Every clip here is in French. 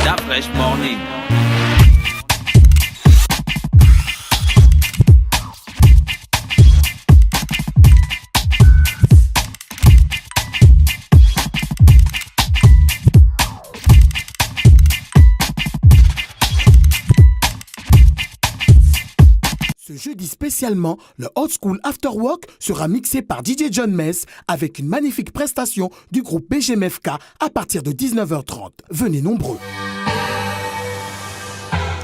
that fresh morning. Ce jeudi spécialement, le Old School After Work sera mixé par DJ John Mess avec une magnifique prestation du groupe BGMFK à partir de 19h30. Venez nombreux.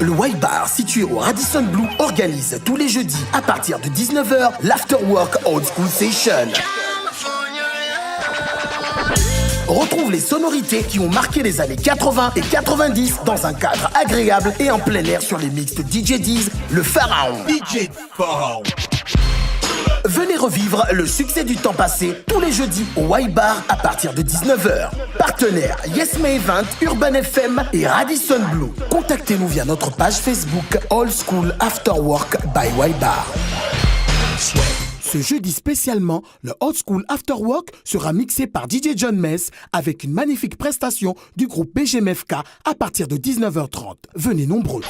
Le White Bar, situé au Radisson Blu, organise tous les jeudis à partir de 19h l'Afterwork Old School Session. Retrouve les sonorités qui ont marqué les années 80 et 90 dans un cadre agréable et en plein air sur les mix de DJ Deez, le Pharaon. DJ Pharaon. Venez revivre le succès du temps passé tous les jeudis au White Bar à partir de 19h. Partenaires Yes May Event, Urban FM et Radisson Blu. Contactez-nous via notre page Facebook Old School After Work by White Bar. Ce jeudi spécialement, le Old School After Work sera mixé par DJ John Mess avec une magnifique prestation du groupe BGMFK à partir de 19h30. Venez nombreux.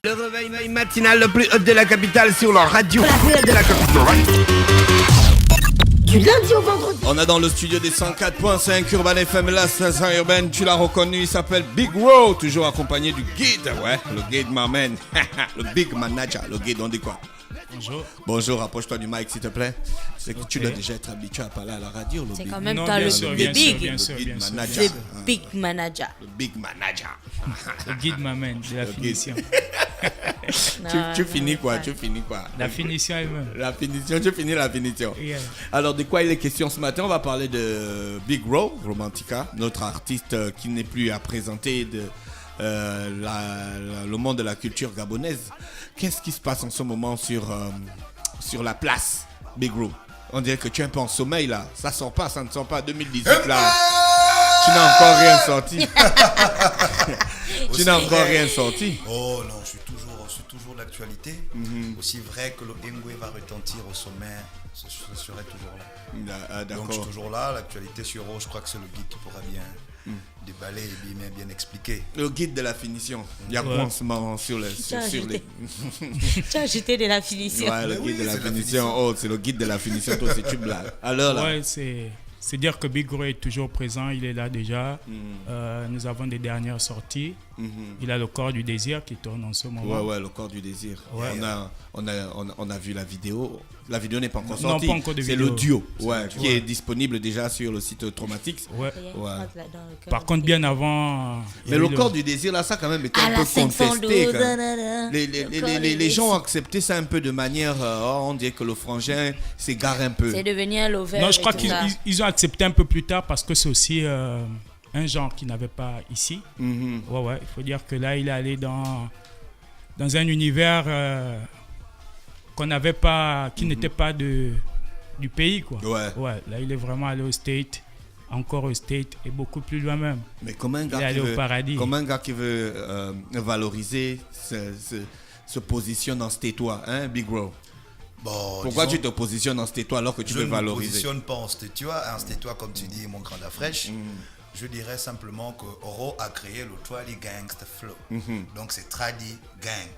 Le réveil matinal le plus haut de la capitale sur la radio. La plus haute de la capitale. Du lundi au vendredi. On a dans le studio des 104.5 Urban FM, la station urbaine, tu l'as reconnu, il s'appelle Big Row, toujours accompagné du guide, ouais, le guide m'amène, le big manager, le guide, on dit quoi? Bonjour. Bonjour, rapproche-toi du mic s'il te plaît. C'est que tu dois déjà être habitué à parler à la radio. C'est big. quand même Non, toi bien le sûr, big. bien sûr, Le bien guide sûr. manager. The big manager. Le big manager. Le guide m'amène, c'est la finition. Tu finis quoi? Tu finis quoi? La finition elle-même. La finition, tu finis la finition. Yeah. Alors, de quoi il est question ce matin? On va parler de Big Row, Romantica, notre artiste qui n'est plus à présenter de le monde de la culture gabonaise. Qu'est-ce qui se passe en ce moment sur la place Big Row? On dirait que tu es un peu en sommeil là. Ça sort pas, ça ne sort pas. 2018 là. Tu n'as encore rien sorti. Tu n'as encore rien sorti. Oh non, je suis toujours d'actualité. Aussi vrai que le Engwe va retentir au sommet, je serai toujours là. D'accord. Donc je suis toujours là. L'actualité sur Eau, je crois que c'est le guide qui pourra bien déballer et bien expliquer. Le guide de la finition. Il y a quoi en ce moment sur les... Tu as ajouté de la finition. Ouais, le Mais guide oui, de la c'est la finition. Oh, c'est le guide de la finition. Toi, c'est tu blagues. Alors là. Ouais, c'est dire que Big Row est toujours présent, il est là déjà. Nous avons des dernières sorties. Il a le corps du désir qui tourne en ce moment. Ouais, le corps du désir. Ouais. On a vu la vidéo. La vidéo n'est pas encore Non, sortie. pas encore de c'est vidéo. le duo, qui est disponible déjà sur le site Traumatix. Ouais. Ouais. Par contre, bien avant. Mais le corps du désir, là, ça quand même était un peu contesté. Les gens ont accepté ça un peu de manière. On dirait que le frangin s'égare un peu. C'est devenu un lover. Non, je crois qu'ils ont accepté un peu plus tard parce que c'est aussi un genre qu'ils n'avaient pas ici. Ouais, il faut dire que là, il est allé dans un univers qu'on n'avait pas, qui n'était pas du pays, quoi. Ouais, là, il est vraiment allé au State, encore au State et beaucoup plus loin même. Mais comme un il est allé au paradis. Comme un gars qui veut valoriser se positionne dans ce tétois, hein, Big Row. Bon, pourquoi tu te positionnes en stétois alors que tu veux valoriser? Je ne me positionne pas en stétois. En stétois, comme tu dis, mon grand fraîche. Je dirais simplement que Oro a créé le Tradi Gangsta Flow. Donc c'est Tradi Gang.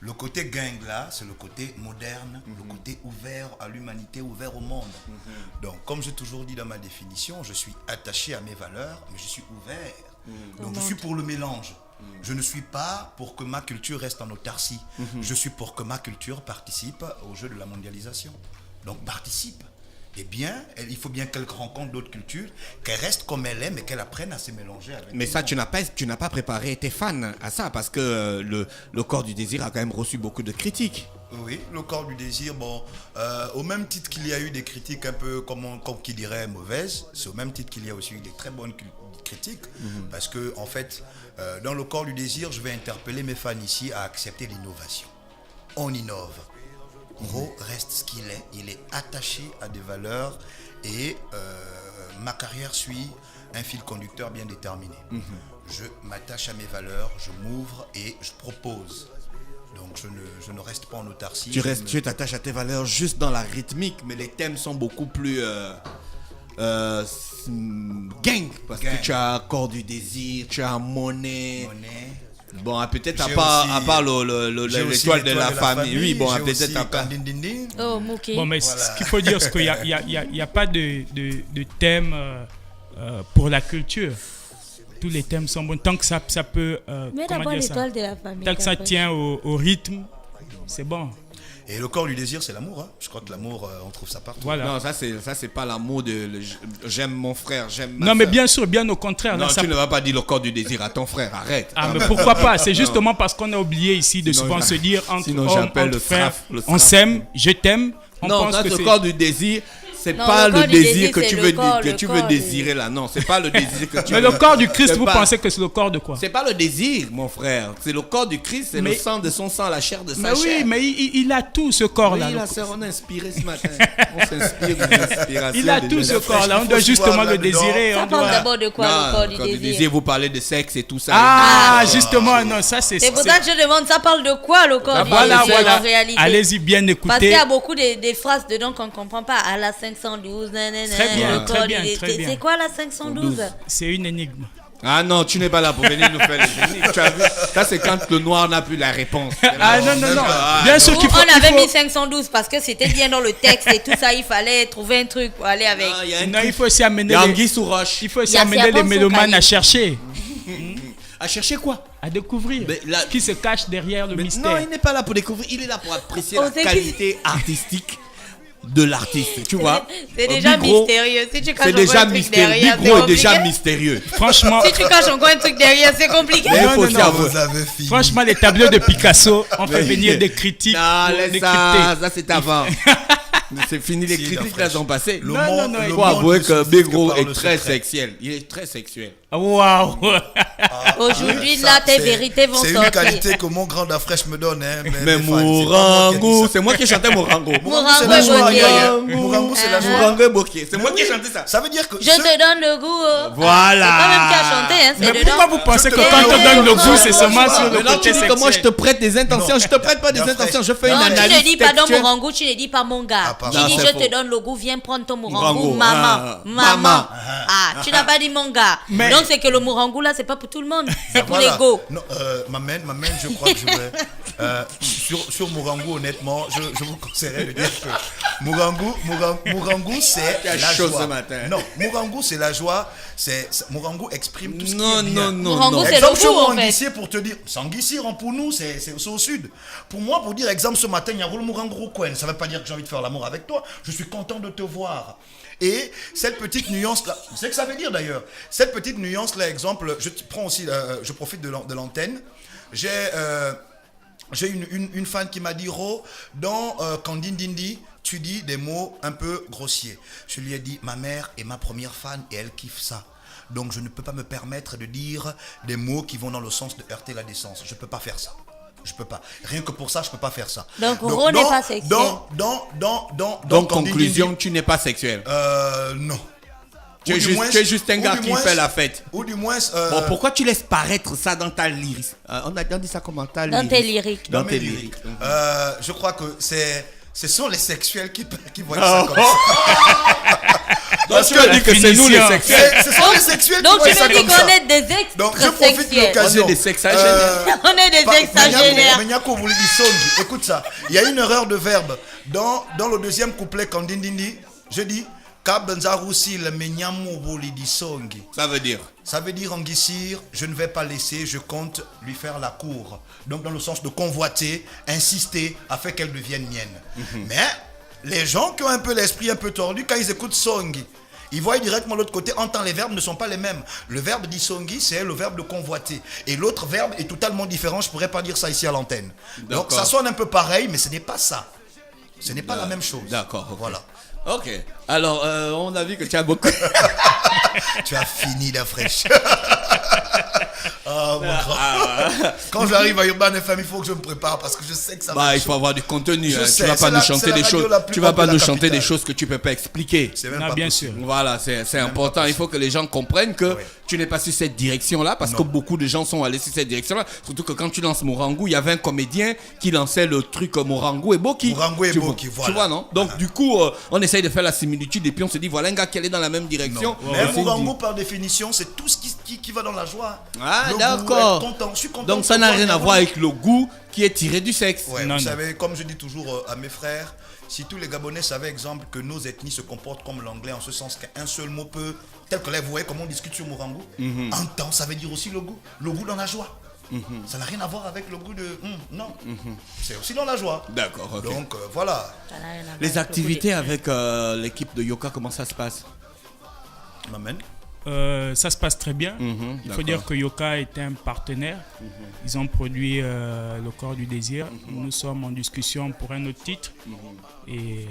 Le côté gang là, c'est le côté moderne, le côté ouvert à l'humanité, ouvert au monde. Donc comme j'ai toujours dit dans ma définition, je suis attaché à mes valeurs, mais je suis ouvert. Donc je suis pour le mélange. Je ne suis pas pour que ma culture reste en autarcie. Je suis pour que ma culture participe au jeu de la mondialisation. Donc participe. Eh bien, il faut bien qu'elle rencontre d'autres cultures, qu'elle reste comme elle est, mais qu'elle apprenne à se mélanger avec. Mais ça, tu n'as pas préparé tes fans à ça, parce que le corps du désir a quand même reçu beaucoup de critiques. Oui, le corps du désir, bon, au même titre qu'il y a eu des critiques un peu, comme qui dirait, mauvaises, c'est au même titre qu'il y a aussi eu des très bonnes critiques, parce que, en fait, dans le corps du désir, je vais interpeller mes fans ici à accepter l'innovation. On innove. Ro reste ce qu'il est, il est attaché à des valeurs et ma carrière suit un fil conducteur bien déterminé. Je m'attache à mes valeurs, je m'ouvre et je propose. Donc je ne reste pas en autarcie. Tu t'attaches à tes valeurs juste dans la rythmique, mais les thèmes sont beaucoup plus gang. Parce Gang. que tu as Corps du Désir, tu as Monnaie. Bon, peut-être à J'ai part, aussi- à part J'ai aussi l'étoile de la famille. Oui, bon, j'ai peut-être aussi à part. Kandindindi. Oh, Mouké. Bon, mais Voilà. ce qu'il faut dire, c'est qu'il n'y a pas de thème pour la culture. Tous les thèmes sont bons. Tant que ça peut. Mais Comment d'abord dire ça? l'étoile de la famille. Tant que ça après. tient au rythme, c'est bon. Et le corps du désir, c'est l'amour. Hein. Je crois que l'amour, on trouve ça partout. Voilà. Non, ça c'est pas l'amour de j'aime mon frère, j'aime ma Non, mais sœur. bien sûr, bien au contraire. Non, Là, ça- tu ne vas pas dire le corps du désir à ton frère, arrête. Ah, mais pourquoi pas? C'est justement parce qu'on a oublié ici de Sinon, souvent se dire entre sinon, hommes, j'appelle entre le frères, straf, le on straf. s'aime, je t'aime. On Non, pense ça que c'est le c'est... corps du désir. C'est Non, pas le corps le du désir désir, que c'est tu le veux, corps, que le tu corps veux de- désirer là. Non, c'est pas le désir que tu Mais veux. le corps du Christ, C'est vous pas- pensez que c'est le corps de quoi? C'est pas le désir, mon frère. C'est le corps du Christ, c'est le Mais- sang de son sang, la chair de sa Mais chair. oui, mais il a tout ce corps-là. Oui, le la corps. sœur, on est inspiré ce matin. On s'inspire d'une inspiration. Il a de tout ce Dieu. corps-là. On Il doit faut justement voir le là-dedans. désirer. Ça On parle doit... d'abord de quoi, le corps du quand désir? vous parlez de sexe et tout ça. Ah, justement, non, ça c'est... C'est pour ça que je demande, ça parle de quoi le corps du Voilà, désir voilà. en réalité? Allez-y bien Parce qu'il écouter. y a beaucoup des phrases dedans qu'on ne comprend pas. À la 512, nanana, Très bien, le très corps bien, du très désir. bien. C'est quoi la 512? C'est une énigme. Ah non, tu n'es pas là pour venir nous faire les techniques. Tu as vu? Ça, c'est quand le noir n'a plus la réponse. Ah non, non, non. Ah, Bien non. sûr Ou qu'il faut... on avait il faut- mis 512 parce que c'était bien dans le texte et tout ça. Il fallait trouver un truc pour aller avec. Ah, il y a un Non, truc. il faut aussi amener Yanguy les... sous roche. Il faut aussi Il y a amener Serpent les sous mélomanes cahier. à chercher, À chercher quoi? à découvrir. Mais là- Qui se cache derrière le Mais mystère. non, il n'est pas là pour découvrir. Il est là pour apprécier On la sait qu'il- qualité artistique de l'artiste. Tu vois? C'est déjà Big Gros, mystérieux. Si tu caches C'est encore déjà un truc mystérieux. derrière, Big c'est Gros est déjà compliqué. mystérieux. Franchement, Si tu caches encore un truc derrière, c'est compliqué. Mais il Non, faut non, aussi non, avouer. Vous avez fini. franchement, les tableaux de Picasso, on fait Mais- venir des critiques Non, pour laisse décrypter. ça c'est avant. C'est fini, les Si, critiques la là sont passées. Le Non, monde- non, non, le il Il faut faut monde avouer ne que se Big fiche Gros par est le très secret. sexuel. Il est très sexuel. Waouh. Aujourd'hui, Ça, là, tes c'est- vérités vont C'est une sortir. qualité que mon grand fraîche me donne. Hein, Mais mes fans, c'est pas moi qui ai dit Morango, ça. c'est moi qui chantais Morango. Morango, c'est Morango la est joie. bloqué. Morango, c'est la joie. Morango est bloqué. C'est moi Mais qui ai oui, chanté ça. Ça veut dire que Je te donne le goût. Voilà. C'est pas même qui a chanté, hein, c'est Mais dedans. pourquoi vous pensez que Je te quand on donne donne le le goût, c'est goût. seulement sur le Maintenant, tu côté dis que moi je te sexuel? prête des intentions. Non. Je te prête pas des Non, intentions. Je frère. fais une Non, tu analyse ne dis pas dans textuelle. Morango, tu ne dis pas mon gars. Ah, pardon. Tu Non, dis c'est je faux. te donne le goût, viens prendre ton Morango, Morango, maman. ah, Maman. maman. Ah, tu n'as pas dit mon gars. Mais- Donc c'est que le Morango là, c'est pas pour tout le monde. C'est pour Voilà. les go. Non, Mamen, je crois que je vais. Sur Morango, honnêtement, je vous conseillerais de dire que Morango, c'est Tu as la chaud joie. ce matin. Non, Morango, c'est la joie. Morango exprime tout ce qui Non, est bien. non, non, Morango, non. c'est Exemple, le chez goût, moi, en en fait. Guissier, pour te dire, Sanguissier, pour nous, c'est au sud. Pour moi, pour dire, exemple, ce matin, il y a le Morango Cohen. Ça ne veut pas dire que j'ai envie de faire l'amour avec toi. Je suis content de te voir. Et cette petite nuance-là, c'est ce que ça veut dire d'ailleurs. Cette petite nuance-là, exemple, je prends aussi, je profite de l'antenne. J'ai une fan qui m'a dit, Ro, dans Kandindindi, tu dis des mots un peu grossiers. Je lui ai dit, ma mère est ma première fan et elle kiffe ça. Donc je ne peux pas me permettre de dire des mots qui vont dans le sens de heurter la décence. Je ne peux pas faire ça. Je peux pas. Rien que pour ça, je peux pas faire ça. Donc, Ro n'est pas sexuel. Donc, conclusion, tu n'es pas sexuel. Non. Tu Ou es du juste- moins- tu es juste un ou gars du qui moins- fait la fête. Ou du moins... Bon, pourquoi tu laisses paraître ça dans ta lyrique? On dit ça comment? Dans tes lyriques. Dans dans tes mes lyriques. lyriques. Je crois que ce sont les sexuels qui voient Ah. ça comme ça. Parce que dit que c'est nous les sexuels. Ce sont les sexuels qui Donc voient tu ça me dis comme qu'on ça. est des extra Donc je profite de sexuels. l'occasion. On est des sexagénaires. On est des exagénaires. Menyako voulait dire songi. Écoute ça. Il y a une erreur de verbe. Dans le deuxième couplet, quand Dindindi, je dis Kabenzarousi le menyamu voulait dire songi. Ça veut dire. Ça veut dire en guissir, je ne vais pas laisser, je compte lui faire la cour. Donc dans le sens de convoiter, insister, afin qu'elle devienne mienne. Mais les gens qui ont un peu l'esprit un peu tordu, quand ils écoutent songi, ils voient directement l'autre côté, en temps les verbes ne sont pas les mêmes. Le verbe d'isongi, c'est le verbe de convoiter. Et l'autre verbe est totalement différent, je ne pourrais pas dire ça ici à l'antenne. Donc D'accord. ça sonne un peu pareil, mais ce n'est pas ça. Ce n'est pas la même chose. D'accord. ok. Voilà. Ok. Alors, on a vu que tu as beaucoup. Tu as fini la fraîche. Ah, mon grand. Quand j'arrive à Urban FM, il faut que je me prépare parce que je sais que ça va Bah, être il faut chaud. avoir du contenu. Je Hein. sais, Tu vas c'est pas la- nous c'est chanter la des radio choses. la plus Tu vas haute pas de la nous chanter capitale. des choses que tu peux pas expliquer. C'est même Non, pas bien possible. sûr. Voilà, c'est important. Il faut que les gens comprennent que tu n'es pas sur cette direction-là parce que beaucoup de gens sont allés sur cette direction-là. Surtout que quand tu lances Morangu, il y avait un comédien qui lançait le truc Morangu et Boki. Morangu et Tu Boki, vois, voilà. Tu vois, non? Donc, du coup, on essaye de faire la similitude et puis on se dit, voilà un gars qui allait dans la même direction. Mais C'est une Morangu, par définition, c'est tout ce qui va dans la joie. Ah, Le goût, d'accord. être content. Je suis content Donc, de ça n'a voir rien à Morangu. voir avec le goût qui est tiré du sexe. Ouais, Non, vous non. savez, comme je dis toujours à mes frères, si tous les Gabonais savaient, exemple, que nos ethnies se comportent comme l'anglais, en ce sens qu'un seul mot peut, tel que là, vous voyez comment on discute sur Morangu, en temps, ça veut dire aussi le goût dans la joie. Ça n'a rien à voir avec le goût de... non, c'est aussi dans la joie. D'accord, ok. Donc, voilà. Ça n'a rien à voir Les avec le activités goût avec l'équipe de Yoka, comment ça se passe? M'amène. Ça se passe très bien. Il faut d'accord. dire que Yoka était un partenaire. Ils ont produit Le Corps du Désir. Nous sommes en discussion pour un autre titre. Et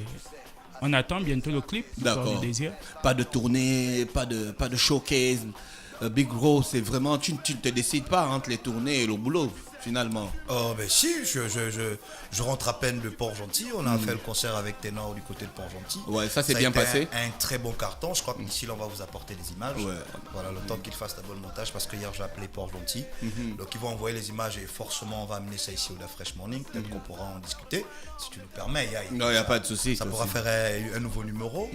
on attend bientôt le clip du Corps D'accord. du Désir. Pas de tournée, pas de showcase. Big Bro, c'est vraiment, tu ne te décides pas entre les tournées et le boulot, finalement. Oh, ben si, je rentre à peine de Port-Gentil. On a fait le concert avec Ténor du côté de Port-Gentil. Ouais, ça s'est a bien été passé. Un très bon carton. Je crois qu'ici, là, on va vous apporter des images. Ouais. Voilà, le temps qu'ils fassent d'abord le montage, parce que hier, j'ai appelé Port-Gentil. Donc, ils vont envoyer les images et forcément, on va amener ça ici au La Fresh Morning. Peut-être qu'on pourra en discuter, si tu nous permets. Non, il n'y a pas de souci. Ça pourra faire un nouveau numéro.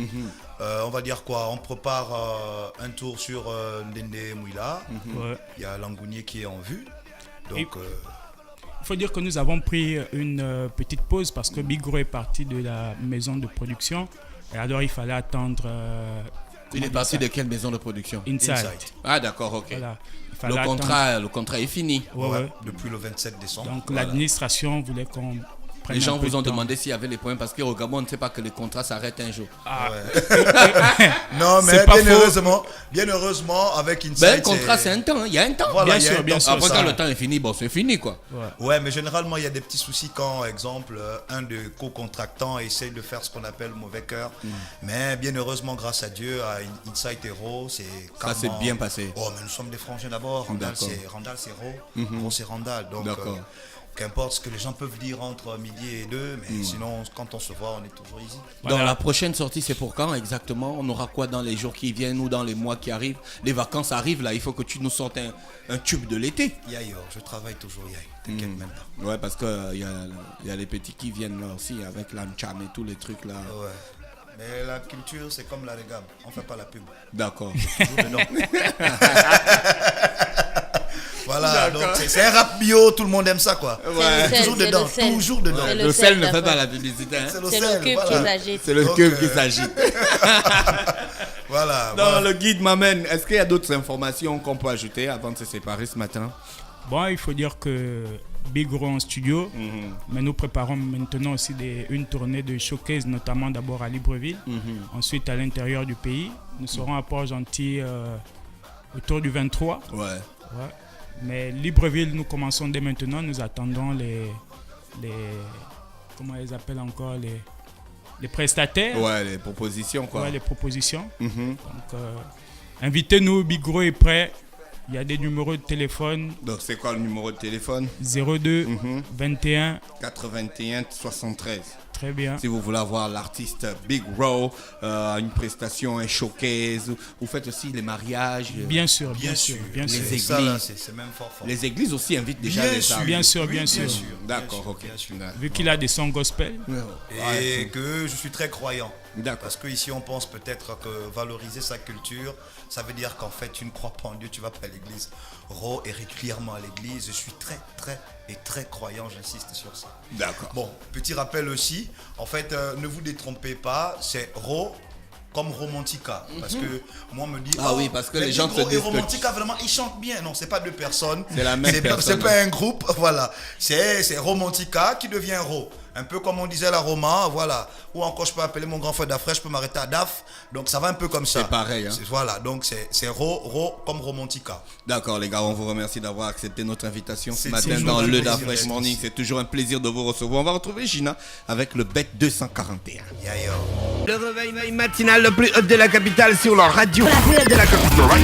On va dire quoi? On prépare un tour sur Ndende Mouila. Ouais. Il y a Langounier qui est en vue. Donc, Il faut dire que nous avons pris une petite pause parce que Big Gros est parti de la maison de production. Et alors, il fallait attendre. Il est parti de quelle maison de production? Inside. Inside. Ah, d'accord, ok. Voilà. Il fallait attendre. Le contrat est fini. Ouais, ouais. depuis le 27 décembre. Donc, Voilà. l'administration voulait qu'on prenne Les gens un peu vous ont de temps. demandé s'il y avait les points parce qu'au Gabon, on ne sait pas que les contrats s'arrêtent un jour. Non, mais C'est pas faux. bien heureusement, avec Inside. Ben, un contrat, c'est un temps. Il y a un temps. Voilà, Bien il y a sûr, un bien temps sûr. pour Après, ça. quand le temps est fini, bon, c'est fini, quoi. Ouais, mais généralement, il y a des petits soucis quand, exemple, un de co-contractants essaye de faire ce qu'on appelle mauvais cœur. Mais bien heureusement, grâce à Dieu, à Inside Hero, c'est Ça s'est bien passé. Oh, mais nous sommes des frangins d'abord. Randall, D'accord. c'est Ro. Ro, c'est Randall. Donc, D'accord. qu'importe ce que les gens peuvent dire entre midi et 2, mais sinon, quand on se voit, on est toujours easy. Donc la prochaine sortie, c'est pour quand exactement? On aura quoi dans les jours qui viennent ou dans les mois qui arrivent? Les vacances arrivent là, il faut que tu nous sortes un tube de l'été. Yayo, je travaille toujours, Yayo. T'inquiète même pas. Ouais, parce qu'il y a les petits qui viennent là aussi avec l'amcham et tous les trucs là. Ouais. Mais la culture, c'est comme la régab. On fait pas la pub. D'accord. Toujours dedans. Voilà, donc c'est un rap bio, tout le monde aime ça quoi. Ouais. C'est Toujours le sel, dedans, c'est le sel. toujours dedans. Ouais. Le sel ne fait d'accord. pas la publicité. Hein. C'est C'est le cube qui s'agite. C'est le Donc, cube qui s'agite. Voilà. Dans voilà. le guide m'amène, est-ce qu'il y a d'autres informations qu'on peut ajouter avant de se séparer ce matin? Bon, il faut dire que Big Gros en studio, mais nous préparons maintenant aussi une tournée de showcase, notamment d'abord à Libreville, ensuite à l'intérieur du pays. Nous serons à Port-Gentil autour du 23. Ouais. Ouais. Mais Libreville, nous commençons dès maintenant. Nous attendons les comment ils appellent encore les prestataires. Ouais, les propositions quoi. Ouais, les propositions. Donc, invitez-nous, Big Gros est prêt. Il y a des numéros de téléphone Donc c'est quoi le numéro de téléphone? 02 21. 81 73. Très bien. Si vous voulez avoir l'artiste Big Ro, une prestation, un showcase, vous faites aussi les mariages. Bien sûr, bien sûr, bien Les sûr. églises. Ça là, c'est même fort. Les églises aussi invitent déjà Bien les sûr. artistes. Bien sûr, Oui, bien sûr. D'accord, ok. bien sûr. Vu qu'il a des sons gospel. Et que je suis très croyant. D'accord. Parce qu'ici, on pense peut-être que valoriser sa culture, ça veut dire qu'en fait, tu ne crois pas en Dieu, tu vas pas à l'église. Ro est régulièrement à l'église. Je suis très, très et très croyant, j'insiste sur ça. D'accord. Bon, petit rappel aussi, en fait, ne vous détrompez pas, c'est Ro comme Romantica. Parce que moi, on me dit, Ah oui, parce que mais les gens Big Ro se disent et que- Romantica, vraiment, ils chantent bien. Non, c'est pas deux personnes. C'est la même personne. C'est pas un groupe, voilà. C'est Romantica qui devient Ro. Un peu comme on disait la Roma, voilà. Ou encore, je peux appeler mon grand frère Dafre, je peux m'arrêter à Daf. Donc, ça va un peu comme ça. C'est pareil, hein. Voilà, donc c'est Ro comme Romantica. D'accord les gars, on vous remercie d'avoir accepté notre invitation ce C'est matin toujours dans un le plaisir Da Fresh d'être Morning. ici. C'est toujours un plaisir de vous recevoir. On va retrouver Gina avec le BEC 241. Yayo. Le réveil matinal le plus hot de la capitale sur la radio. La plus hot de la capitale.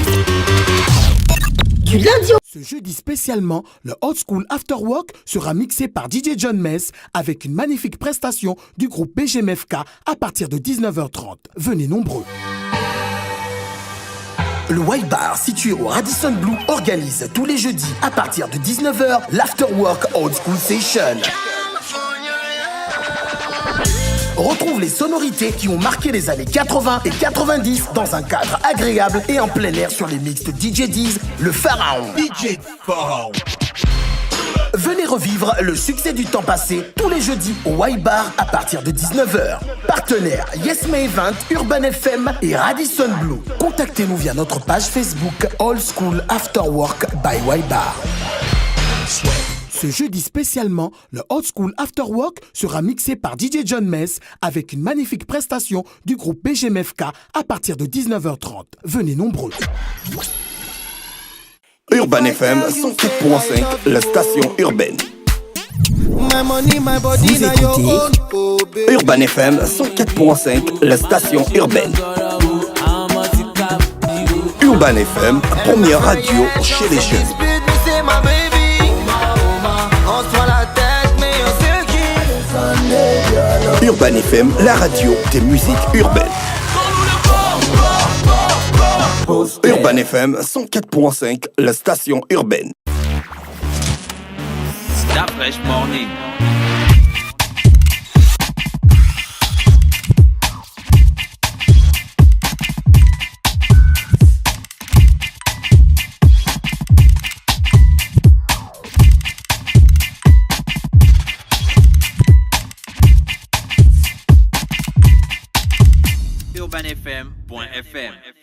Du lundi au... Ce jeudi spécialement, le Old School After Work sera mixé par DJ John Mess avec une magnifique prestation du groupe BGMFK à partir de 19h30. Venez nombreux. Le White Bar, situé au Radisson Blu, organise tous les jeudis à partir de 19h l'Afterwork Old School Session. Retrouve les sonorités qui ont marqué les années 80 et 90 dans un cadre agréable et en plein air sur les mix de DJ Deez, le Pharaon. DJ Pharaon. Venez revivre le succès du temps passé tous les jeudis au White Bar à partir de 19h. Partenaires Yes May Event, Urban FM et Radisson Blu. Contactez-nous via notre page Facebook Old School Afterwork by White Bar. Ce jeudi spécialement, le Old School Afterwork sera mixé par DJ John Mess avec une magnifique prestation du groupe BGMFK à partir de 19h30. Venez nombreux. Urban FM 104.5, la station urbaine. Vous écoutez Urban FM 104.5, la station urbaine. Urban FM, première radio chez les jeunes. Urban FM, la radio des musiques urbaines. Urban FM 104.5, la station urbaine. Stop Fresh Morning. UrbanFM.fm